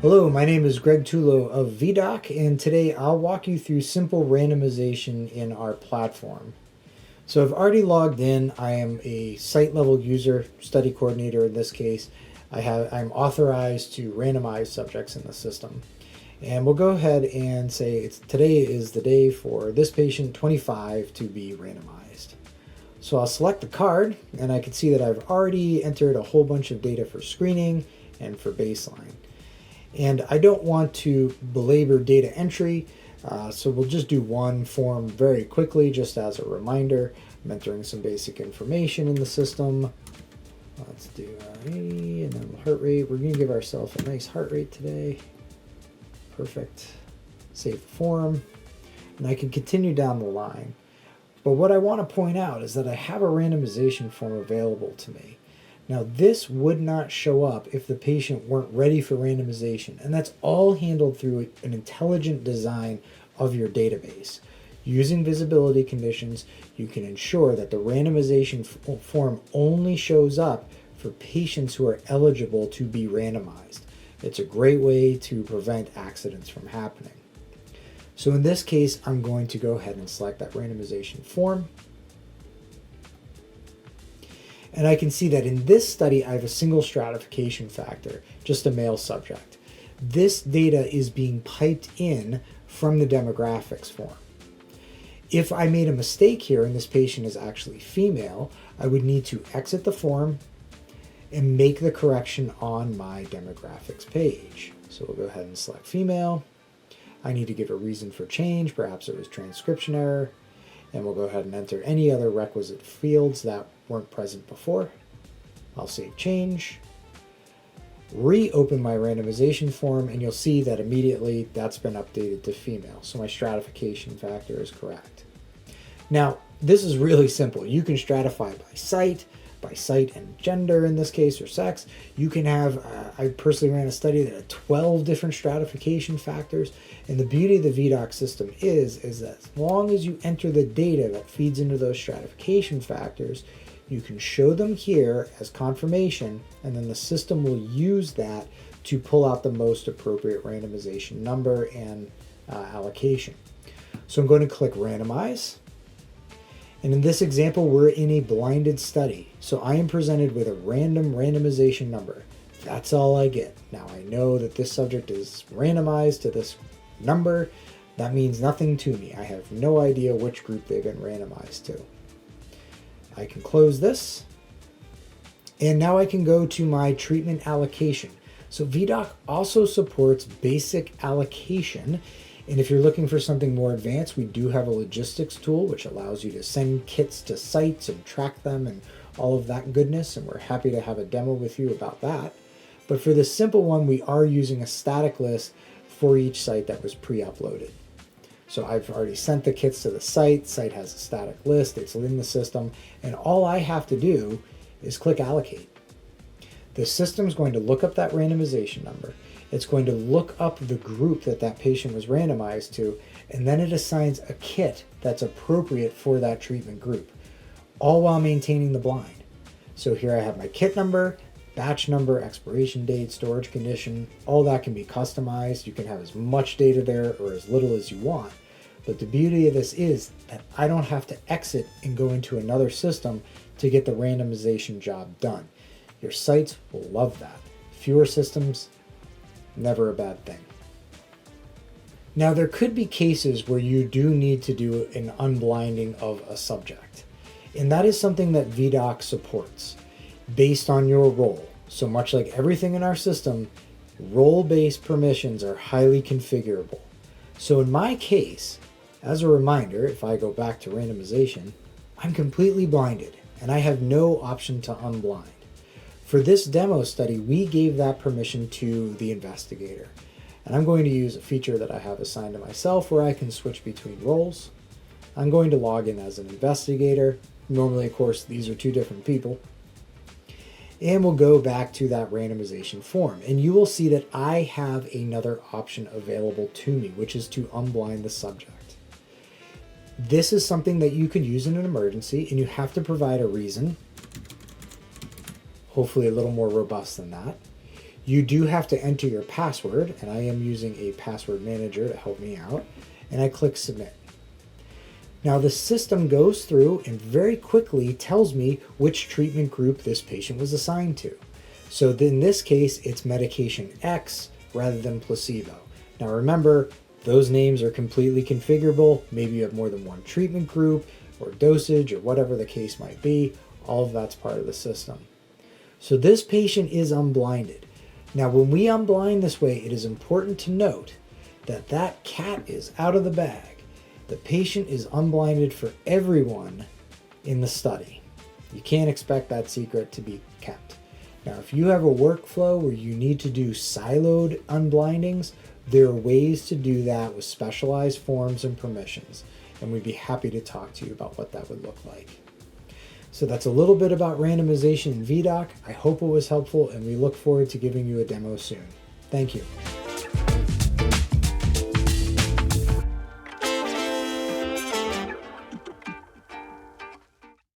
Hello, my name is Greg Tulo of Viedoc, and today I'll walk you through simple randomization in our platform. So I've already logged in. I am a site level user, study coordinator in this case. I'm authorized to randomize subjects in the system. And we'll go ahead and say today is the day for this patient 25 to be randomized. So I'll select the card, and I can see that I've already entered a whole bunch of data for screening and for baseline. And I don't want to belabor data entry, so we'll just do one form very quickly just as a reminder. I'm entering some basic information in the system. Let's do 80 and then heart rate. We're going to give ourselves a nice heart rate today. Perfect. Save the form. And I can continue down the line. But what I want to point out is that I have a randomization form available to me. Now, this would not show up if the patient weren't ready for randomization, and that's all handled through an intelligent design of your database. Using visibility conditions, you can ensure that the randomization form only shows up for patients who are eligible to be randomized. It's a great way to prevent accidents from happening. So in this case, I'm going to go ahead and select that randomization form. And I can see that in this study, I have a single stratification factor, just a male subject. This data is being piped in from the demographics form. If I made a mistake here and this patient is actually female, I would need to exit the form and make the correction on my demographics page. So we'll go ahead and select female. I need to give a reason for change. Perhaps it was transcription error. And we'll go ahead and enter any other requisite fields that weren't present before. I'll save change, reopen my randomization form, and you'll see that immediately that's been updated to female. So my stratification factor is correct. Now, this is really simple. You can stratify by site and gender in this case, or sex. You can have, I personally ran a study that had 12 different stratification factors. And the beauty of the Viedoc system is that as long as you enter the data that feeds into those stratification factors, you can show them here as confirmation, and then the system will use that to pull out the most appropriate randomization number and allocation. So I'm going to click randomize. And in this example, we're in a blinded study. So I am presented with a random randomization number. That's all I get. Now I know that this subject is randomized to this number. That means nothing to me. I have no idea which group they've been randomized to. I can close this. And now I can go to my treatment allocation. So Viedoc also supports basic allocation. And if you're looking for something more advanced, we do have a logistics tool which allows you to send kits to sites and track them and all of that goodness. And we're happy to have a demo with you about that. But for this simple one, we are using a static list for each site that was pre-uploaded. So I've already sent the kits to the site. Site has a static list. It's in the system. And all I have to do is click allocate. The system is going to look up that randomization number. It's going to look up the group that that patient was randomized to, and then it assigns a kit that's appropriate for that treatment group, all while maintaining the blind. So here I have my kit number, batch number, expiration date, storage condition, all that can be customized. You can have as much data there or as little as you want. But the beauty of this is that I don't have to exit and go into another system to get the randomization job done. Your sites will love that. Fewer systems, never a bad thing. Now, there could be cases where you do need to do an unblinding of a subject. And that is something that Viedoc supports based on your role. So much like everything in our system, role-based permissions are highly configurable. So in my case, as a reminder, if I go back to randomization, I'm completely blinded and I have no option to unblind. For this demo study, we gave that permission to the investigator. And I'm going to use a feature that I have assigned to myself where I can switch between roles. I'm going to log in as an investigator. Normally, of course, these are two different people. And we'll go back to that randomization form. And you will see that I have another option available to me, which is to unblind the subject. This is something that you can use in an emergency, and you have to provide a reason, hopefully a little more robust than that. You do have to enter your password, and I am using a password manager to help me out, and I click submit. Now the system goes through and very quickly tells me which treatment group this patient was assigned to. So in this case, it's medication X rather than placebo. Now remember, those names are completely configurable. Maybe you have more than one treatment group or dosage or whatever the case might be. All of that's part of the system. So this patient is unblinded. Now when we unblind this way, it is important to note that that cat is out of the bag. The patient is unblinded for everyone in the study. You can't expect that secret to be kept. Now, if you have a workflow where you need to do siloed unblindings, there are ways to do that with specialized forms and permissions, and we'd be happy to talk to you about what that would look like. So that's a little bit about randomization in Viedoc. I hope it was helpful, and we look forward to giving you a demo soon. Thank you.